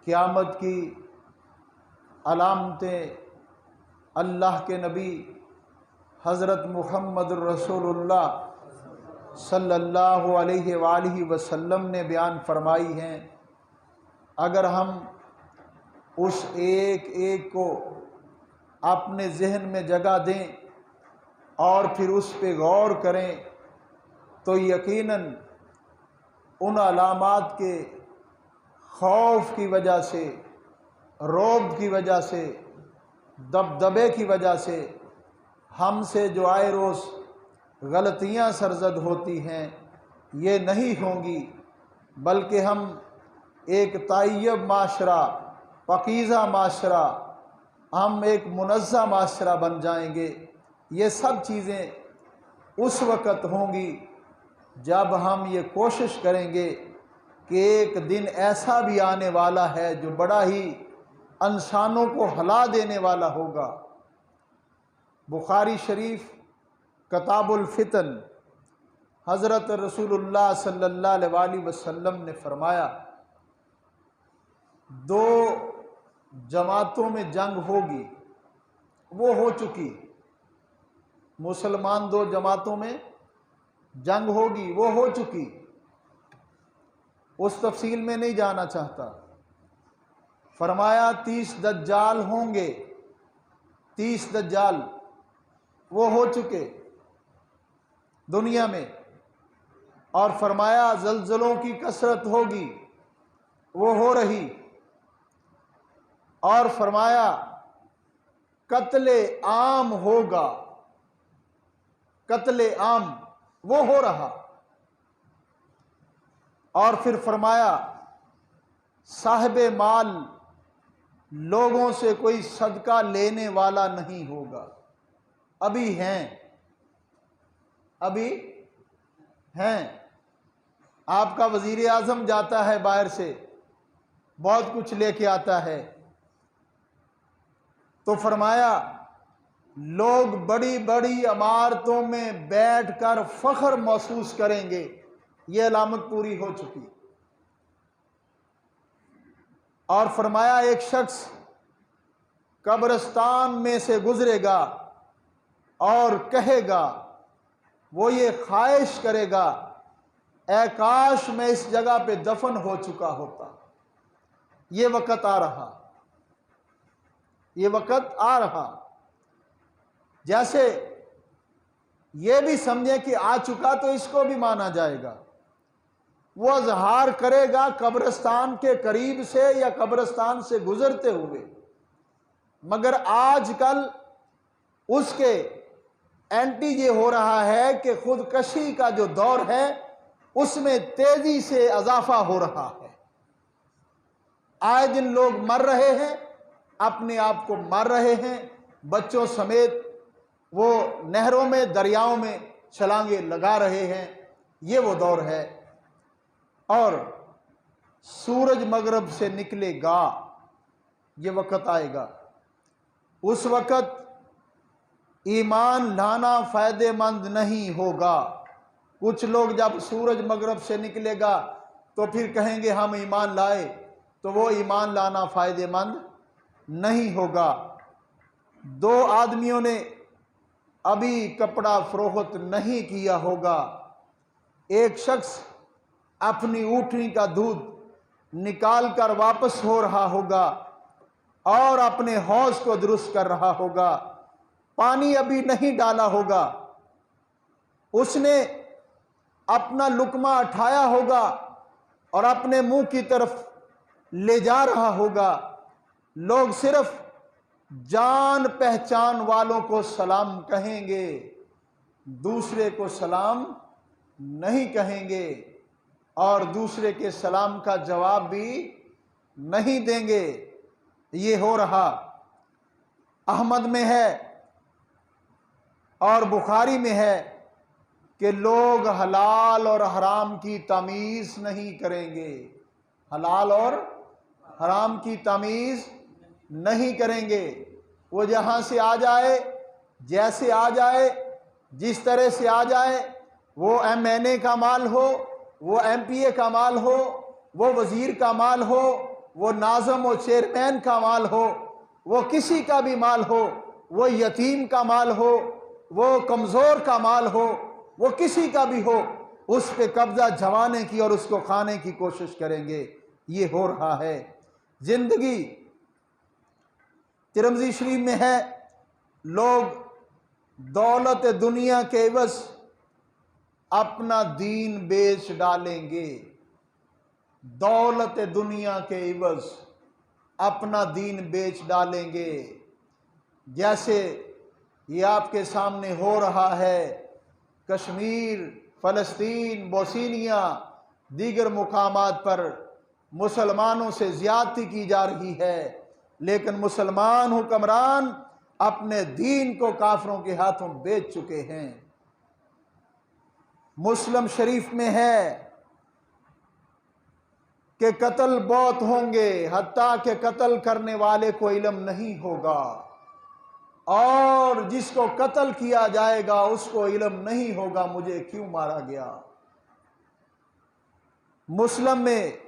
क़यामत की अलामतें अल्लाह के नबी हज़रत मुहम्मद रसूलुल्लाह सल्लल्लाहु अलैहि वसल्लम ने बयान फरमाई हैं। अगर हम उस एक एक को अपने जहन में जगह दें और फिर उस पे गौर करें तो यकीनन उन अलामात के खौफ की वजह से, रौब की वजह से, दबदबे की वजह से हमसे जो आए रोज़ गलतियाँ सरजद होती हैं ये नहीं होंगी, बल्कि हम एक ताय्यब माशरा, पकीज़ा माशरा, हम एक मुनज़्ज़ा माशरा बन जाएंगे। ये सब चीज़ें उस वक़्त होंगी जब हम ये कोशिश करेंगे कि एक दिन ऐसा भी आने वाला है जो बड़ा ही इंसानों को हिला देने वाला होगा। बुखारी शरीफ किताबुल फितन हज़रत रसूलुल्लाह सल्लल्लाहु अलैहि वसल्लम ने फरमाया, दो जमातों में जंग होगी, वो हो चुकी। मुसलमान दो जमातों में जंग होगी, वो हो चुकी। उस तफसील में नहीं जाना चाहता। फरमाया 30 दज्जाल होंगे, 30 दज्जाल वो हो चुके दुनिया में। और फरमाया जल्जलों की कसरत होगी, वो हो रही। और फरमाया कत्ले आम होगा, कत्ले आम वो हो रहा। और फिर फरमाया साहिबे माल लोगों से कोई सदका लेने वाला नहीं होगा। अभी हैं, अभी हैं। आपका वजीर आज़म जाता है बाहर से, बहुत कुछ लेके आता है, तो फरमाया लोग बड़ी बड़ी इमारतों में बैठकर फख्र महसूस करेंगे। ये अलामत पूरी हो चुकी। और फरमाया एक शख्स कब्रिस्तान में से गुजरेगा और कहेगा, वो ये ख्वाहिश करेगा, ऐ काश मैं इस जगह पे दफन हो चुका होता। ये वक़्त आ रहा, ये वक़्त आ रहा। जैसे ये भी समझे कि आ चुका तो इसको भी माना जाएगा। वो अजहार करेगा कब्रिस्तान के करीब से या कब्रिस्तान से गुजरते हुए, मगर आजकल उसके एंटी ये हो रहा है कि खुदकशी का जो दौर है उसमें तेजी से इजाफा हो रहा है। आए दिन लोग मर रहे हैं, अपने आप को मार रहे हैं, बच्चों समेत वो नहरों में, दरियाओं में छलांगे लगा रहे हैं। ये वो दौर है। और सूरज मगरब से निकलेगा, ये वक़्त आएगा। उस वक़्त ईमान लाना फ़ायदेमंद नहीं होगा। कुछ लोग जब सूरज मगरब से निकलेगा तो फिर कहेंगे हम ईमान लाए, तो वो ईमान लाना फ़ायदेमंद नहीं होगा। दो आदमियों ने अभी कपड़ा फरोख्त नहीं किया होगा। एक शख्स अपनी ऊँटनी का दूध निकाल कर वापस हो रहा होगा और अपने हौज को दुरुस्त कर रहा होगा, पानी अभी नहीं डाला होगा। उसने अपना लुकमा उठाया होगा और अपने मुंह की तरफ ले जा रहा होगा। लोग सिर्फ जान पहचान वालों को सलाम कहेंगे, दूसरे को सलाम नहीं कहेंगे और दूसरे के सलाम का जवाब भी नहीं देंगे। ये हो रहा। अहमद में है और बुखारी में है कि लोग हलाल और हराम की तमीज़ नहीं करेंगे, हलाल और हराम की तमीज़ नहीं करेंगे। वो जहाँ से आ जाए, जैसे आ जाए, जिस तरह से आ जाए, वो MNA का माल हो, वो MPA का माल हो, वो वज़ीर का माल हो, वो नाज़म हो, चेयरमैन का माल हो, वो किसी का भी माल हो, वो यतीम का माल हो, वो कमज़ोर का माल हो, वो किसी का भी हो, उस पे कब्जा जमाने की और उसको खाने की कोशिश करेंगे। ये हो रहा है। जिंदगी तिरमिज़ी शरीफ में है, लोग दौलत दुनिया के एवज अपना दीन बेच डालेंगे। दौलत दुनिया के एवज अपना दीन बेच डालेंगे। जैसे ये आपके सामने हो रहा है, कश्मीर, फ़लस्तीन, बोस्निया, दीगर मुकामात पर मुसलमानों से ज़्यादती की जा रही है, लेकिन मुसलमान हुक्मरान अपने दीन को काफिरों के हाथों बेच चुके हैं। मुस्लिम शरीफ में है कि कत्ल बहुत होंगे, हत्ता के कत्ल करने वाले को इल्म नहीं होगा, और जिसको कत्ल किया जाएगा उसको इल्म नहीं होगा मुझे क्यों मारा गया। मुस्लिम में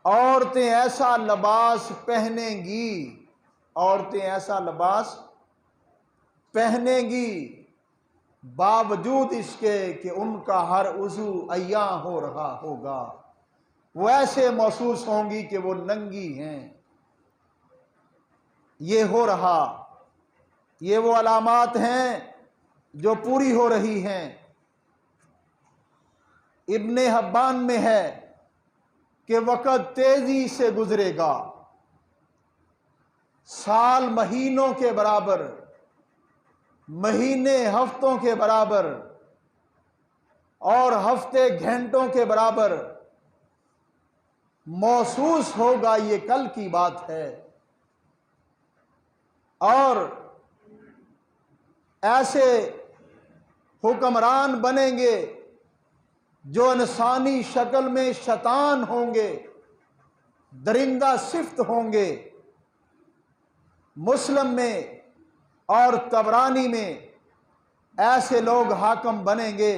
औरतें ऐसा लिबास पहनेंगी, औरतें ऐसा लिबास पहनेंगी बावजूद इसके कि उनका हर उज़ू अय्या हो रहा होगा। वो ऐसे महसूस होंगी कि वो नंगी हैं। ये हो रहा, ये वो अलामात हैं जो पूरी हो रही हैं। इब्ने हब्बान में है कि वक़्त तेजी से गुजरेगा, साल महीनों के बराबर, महीने हफ्तों के बराबर, और हफ्ते घंटों के बराबर महसूस होगा। ये कल की बात है। और ऐसे हुक्मरान बनेंगे जो इंसानी शक्ल में शैतान होंगे, दरिंदा सिफ्त होंगे। मुस्लिम में और तबरानी में ऐसे लोग हाकम बनेंगे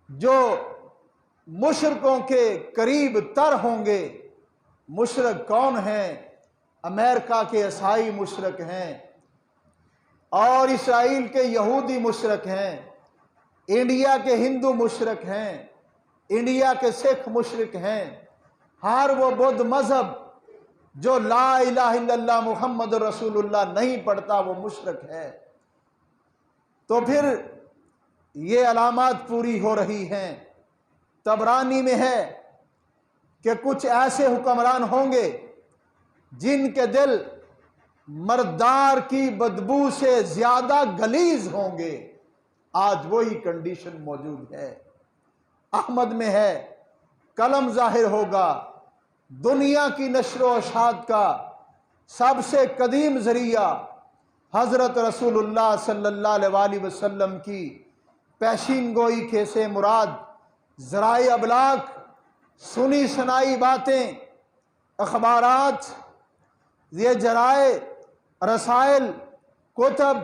जो मुशरकों के करीब तर होंगे। मुशरक कौन हैं? अमेरिका के ईसाई मुशरक हैं, और इसराइल के यहूदी मुशरक हैं, इंडिया के हिंदू मुशरक हैं, इंडिया के सिख मुशरक हैं। हर वो बुद्ध मजहब जो ला इलाहा इल्लल्लाह मुहम्मद रसूलुल्लाह नहीं पढ़ता वो मुशरक है। तो फिर ये अलामात पूरी हो रही हैं। तबरानी में है कि कुछ ऐसे हुक्मरान होंगे जिनके दिल मर्दार की बदबू से ज्यादा गलीज होंगे। आज वही कंडीशन मौजूद है। अहमद में है, कलम जाहिर होगा। दुनिया की नश्र व इशाअत का सबसे कदीम जरिया हजरत रसूलुल्लाह सल्लल्लाहु अलैहि वसल्लम की पेशीन गोई के से मुराद ज़राए अबलाग, सुनी सुनाई बातें, अखबारात, ये जराए, रसायल, कुतब,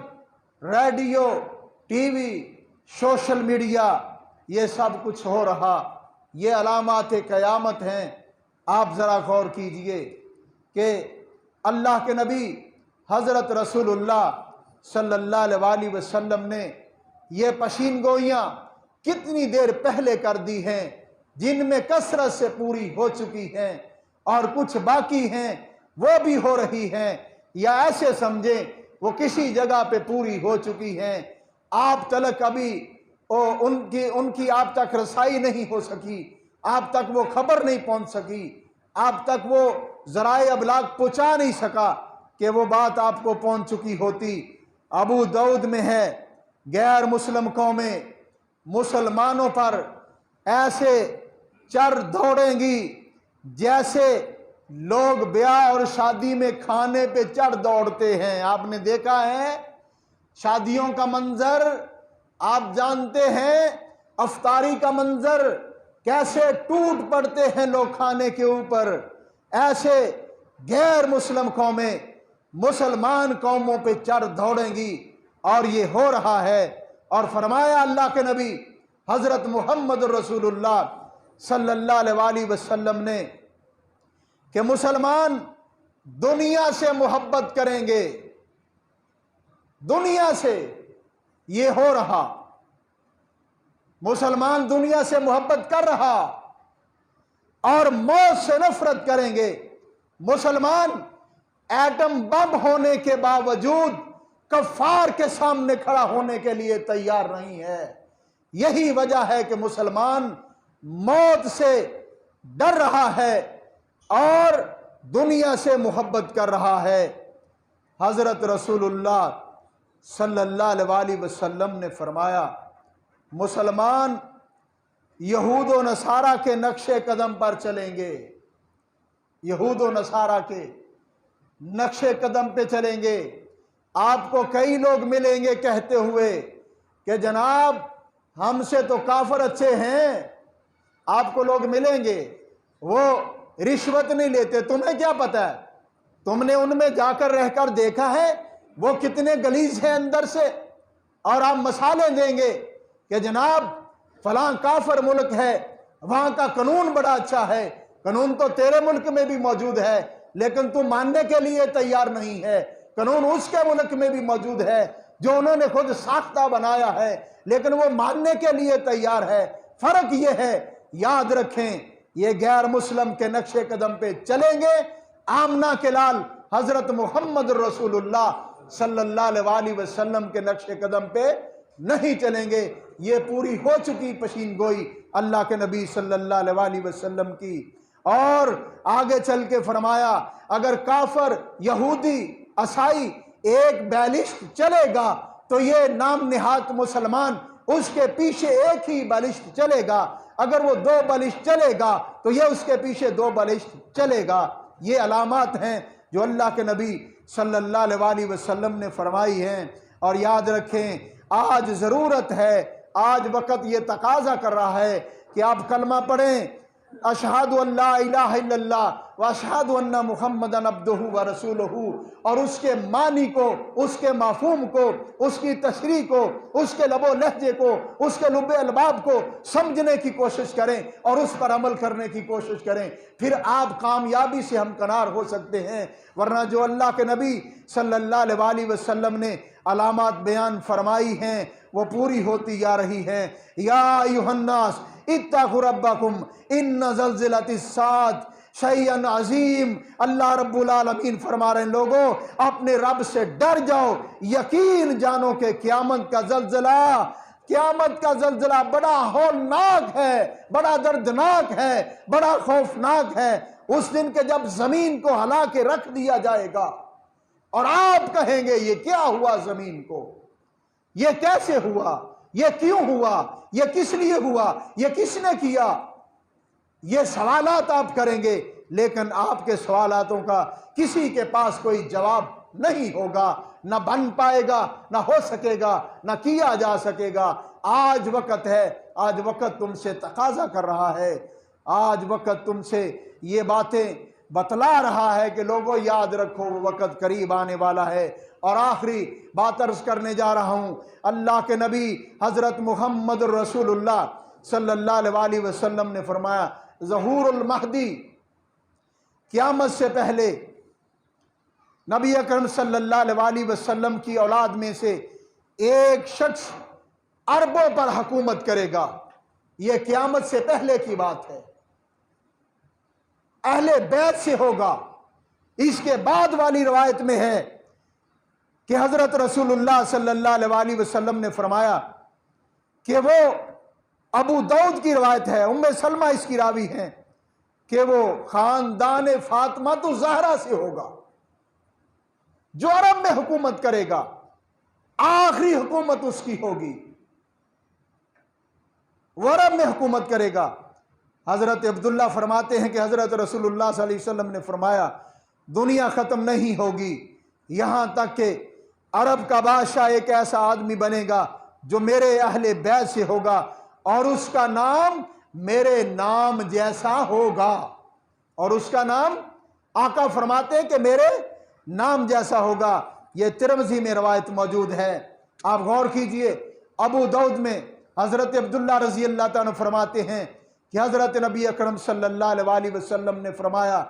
रेडियो, टीवी, सोशल मीडिया, ये सब कुछ हो रहा। ये अलामात क़यामत हैं। आप ज़रा गौर कीजिए कि अल्लाह के नबी हज़रत रसूलुल्लाह सल्लल्लाहु अलैहि वसल्लम ने ये पशीन गोइयाँ कितनी देर पहले कर दी हैं, जिनमें कसरत से पूरी हो चुकी हैं, और कुछ बाकी हैं वो भी हो रही हैं, या ऐसे समझें वो किसी जगह पे पूरी हो चुकी हैं। आप तक अभी उनकी आप तक रसाई नहीं हो सकी, आप तक वो खबर नहीं पहुंच सकी, आप तक वो ज़राए अबलाग पहुंचा नहीं सका कि वो बात आपको पहुंच चुकी होती। अबू दाऊद में है, गैर मुस्लिम कौमें मुसलमानों पर ऐसे चर दौड़ेंगी जैसे लोग ब्याह और शादी में खाने पे चढ़ दौड़ते हैं। आपने देखा है शादियों का मंजर, आप जानते हैं अफ्तारी का मंजर, कैसे टूट पड़ते हैं लोग खाने के ऊपर। ऐसे गैर मुस्लिम कौमें मुसलमान कौमों पे चढ़ दौड़ेंगी, और ये हो रहा है। और फरमाया अल्लाह के नबी हज़रत मुहम्मद रसूलुल्लाह सल्लल्लाहु अलैहि वसल्लम ने कि मुसलमान दुनिया से मोहब्बत करेंगे, दुनिया से। ये हो रहा, मुसलमान दुनिया से मोहब्बत कर रहा और मौत से नफरत करेंगे। मुसलमान एटम बम होने के बावजूद कफ्फार के सामने खड़ा होने के लिए तैयार नहीं है। यही वजह है कि मुसलमान मौत से डर रहा है और दुनिया से मोहब्बत कर रहा है। हजरत रसूलुल्लाह सल्लल्लाहु अलैहि वसल्लम ने फरमाया, मुसलमान यहूद व नसारा के नक्शे कदम पर चलेंगे, यहूद व नसारा के नक्शे कदम पे चलेंगे। आपको कई लोग मिलेंगे कहते हुए कि जनाब हमसे तो काफिर अच्छे हैं। आपको लोग मिलेंगे, वो रिश्वत नहीं लेते, तुम्हें क्या पता है? तुमने उनमें जाकर रहकर देखा है वो कितने गलीज हैं अंदर से। और आप मसाले देंगे कि जनाब फलां काफिर मुल्क है, वहां का कानून बड़ा अच्छा है। कानून तो तेरे मुल्क में भी मौजूद है, लेकिन तू मानने के लिए तैयार नहीं है। कानून उसके मुल्क में भी मौजूद है जो उन्होंने खुद साख्ता बनाया है, लेकिन वो मानने के लिए तैयार है। फर्क ये है, याद रखें, ये गैर मुस्लिम के नक्शे कदम पे चलेंगे, आमना के लाल हजरत मोहम्मद रसूलुल्लाह सल्लल्लाहु अलैहि वसल्लम के नक्शे कदम पे नहीं चलेंगे। ये पूरी हो चुकी पशीन गोई अल्लाह के नबी सल्लल्लाहु अलैहि वसल्लम की। और आगे चल के फरमाया, अगर काफर यहूदी ईसाई एक बैलिस्ट चलेगा तो ये नाम निहात मुसलमान उसके पीछे एक ही बैलिस्ट चलेगा। अगर वो दो बैलिस्ट चलेगा तो ये उसके पीछे दो बैलिस्ट चलेगा। ये अलामात हैं जो अल्लाह के नबी सल्लल्लाहु अलैहि वसल्लम ने फरमाई हैं। और याद रखें, आज ज़रूरत है, आज वक़्त ये तकाजा कर रहा है कि आप कलमा पढ़ें, अशहदु अल्ला इलाहा इल्लल्लाह व अशहदु अन्ना मुहम्मदन अब्दुहु व रसूलुहु, और उसके मानी को, उसके माफूम को, उसकी तशरीह को, उसके लबो लहजे को, उसके लुब्बे अलबाब को समझने की कोशिश करें और उस पर अमल करने की कोशिश करें। फिर आप कामयाबी से हमकनार हो सकते हैं। वरना जो अल्लाह के नबी सल्लल्लाहु अलैहि वसल्लम ने अलामात बयान फरमाई हैं वो पूरी होती जा रही हैं। या अय्युहन्नास इत्तक़ु रब्बकुम इन्न ज़ल्ज़लतिस्साअत शैअन अज़ीम। अल्लाह रब्बुल आलमीन फरमा रहे हैं, लोगों अपने रब से डर जाओ, यकीन जानो कि क़यामत का ज़ल्ज़ला बड़ा हौलनाक है, बड़ा दर्दनाक है, बड़ा खौफनाक है। उस दिन के जब जमीन को हिला के रख दिया जाएगा और आप कहेंगे ये क्या हुआ जमीन को, ये कैसे हुआ, ये क्यों हुआ, ये किस लिए हुआ, ये किसने किया, ये सवालात आप करेंगे। लेकिन आपके सवालातों का किसी के पास कोई जवाब नहीं होगा, ना बन पाएगा, ना हो सकेगा, ना किया जा सकेगा। आज वक्त है, आज वक्त तुमसे तकाजा कर रहा है, आज वक्त तुमसे ये बातें बतला रहा है कि लोगों याद रखो वो वक़्त करीब आने वाला है। और आखिरी बात अर्ज करने जा रहा हूँ, अल्लाह के नबी हज़रत मुहम्मद रसूलुल्लाह सल्लल्लाहु अलैहि वसल्लम ने फरमाया, ज़हूरुल महदी, क़यामत से पहले नबी अकरम सल्लल्लाहु अलैहि वसल्लम की औलाद में से एक शख्स अरबों पर हुकूमत करेगा। यह क़यामत से पहले की बात है, अहले बैत से होगा। इसके बाद वाली रवायत में है कि हजरत रसूलुल्लाह सल्लल्लाहु अलैहि वसल्लम ने फरमाया कि वो, अबू दाऊद की रवायत है, उम्मे सलमा इसकी रावी हैं, कि वो खानदान फातिमा तो ज़हरा से होगा, जो अरब में हुकूमत करेगा, आखिरी हुकूमत उसकी होगी, वो अरब में हुकूमत करेगा। हज़रत अब्दुल्ला फरमाते हैं कि हज़रत रसूलुल्लाह सल्लल्लाहु अलैहि वसल्लम ने फरमाया, दुनिया ख़त्म नहीं होगी यहाँ तक कि अरब का बादशाह एक ऐसा आदमी बनेगा जो मेरे अहले बैत से होगा और उसका नाम मेरे नाम जैसा होगा। और उसका नाम, आका फरमाते हैं कि मेरे नाम जैसा होगा। यह तिरमिज़ी में रवायत मौजूद है, आप गौर कीजिए। अबू दाऊद में हज़रत अब्दुल्ला रज़ी अल्लाह ताला फरमाते हैं कि हज़रत नबी अकरम सल्लल्लाहु अलैहि वसल्लम ने फरमाया,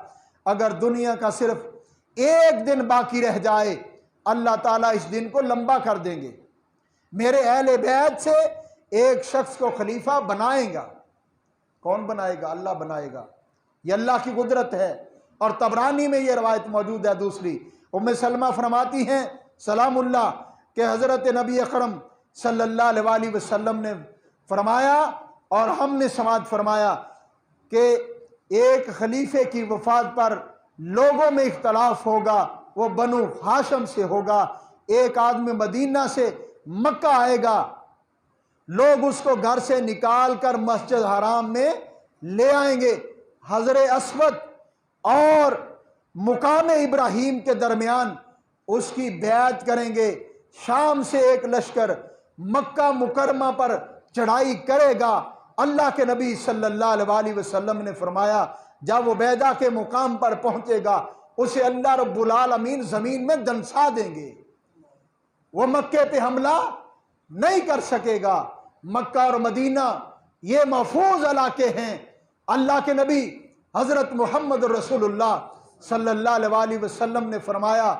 अगर दुनिया का सिर्फ एक दिन बाकी रह जाए, अल्लाह ताला इस दिन को लंबा कर देंगे। मेरे अहले बैत से एक शख्स को खलीफा बनाएगा। कौन बनाएगा? अल्लाह बनाएगा। ये अल्लाह की कुदरत है। और तबरानी में ये रवायत मौजूद है। दूसरी, उम्मे सलमा फरमाती हैं सलामुल्लाह के हज़रत नबी अकरम सल्लल्लाहु अलैहि वसल्लम ने फरमाया और हमने समात फरमाया कि एक खलीफे की वफात पर लोगों में इख्तलाफ होगा, वो बनु हाशम से होगा। एक आदमी मदीना से मक्का आएगा, लोग उसको घर से निकाल कर मस्जिद हराम में ले आएंगे। हजरे अस्वद और मुकाम इब्राहिम के दरमियान उसकी बैत करेंगे। शाम से एक लश्कर मक्का मुकरमा पर चढ़ाई करेगा। अल्लाह के नबी सल्लल्लाहु अलैहि वसल्लम ने फरमाया, जब वो बैदा के मुकाम पर पहुंचेगा उसे अल्लाह रब्बुल आलमीन जमीन में दंसा देंगे। वो मक्के पे हमला नहीं कर सकेगा। मक्का और मदीना ये महफूज इलाके हैं। अल्लाह के नबी हजरत मोहम्मद रसूलुल्लाह सल्लल्लाहु अलैहि वसल्लम ने फरमाया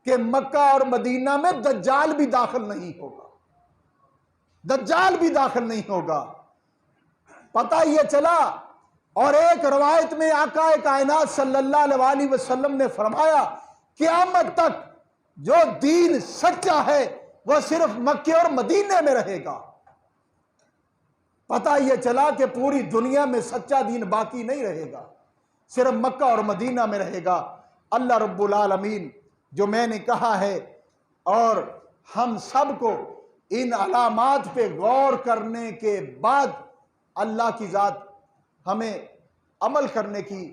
कि मक्का और मदीना में दज्जाल भी दाखिल नहीं होगा। दज्जाल भी दाखिल नहीं होगा। पता ये चला। और एक रवायत में आका कायनात सल्लल्लाहु अलैहि वसल्लम ने फरमाया, क़यामत तक जो दीन सच्चा है वह सिर्फ मक्के और मदीने में रहेगा। पता यह चला कि पूरी दुनिया में सच्चा दीन बाकी नहीं रहेगा, सिर्फ मक्का और मदीना में रहेगा। अल्लाह रब्बुल आलमीन जो मैंने कहा है और हम सबको इन अलामात पे गौर करने के बाद अल्लाह की ज़ात हमें अमल करने की,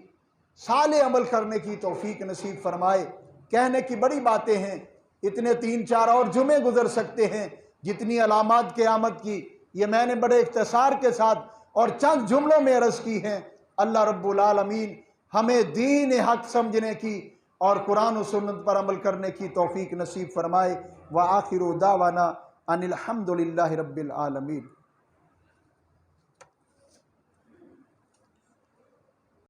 साले अमल करने की तौफीक नसीब फरमाए। कहने की बड़ी बातें हैं, इतने 3-4 और जुमे गुजर सकते हैं। जितनी अलामात क़यामत की ये मैंने बड़े इख्तिसार के साथ और चंद जुमलों में अर्ज़ की हैं। अल्लाह रब्बुल आलमीन हमें दीन हक समझने की और कुरान और सुन्नत पर अमल करने की तौफीक नसीब फरमाए। व आखिरु दावाना अनिल हम्दुलिल्लाहि रब्बिल आलमीन।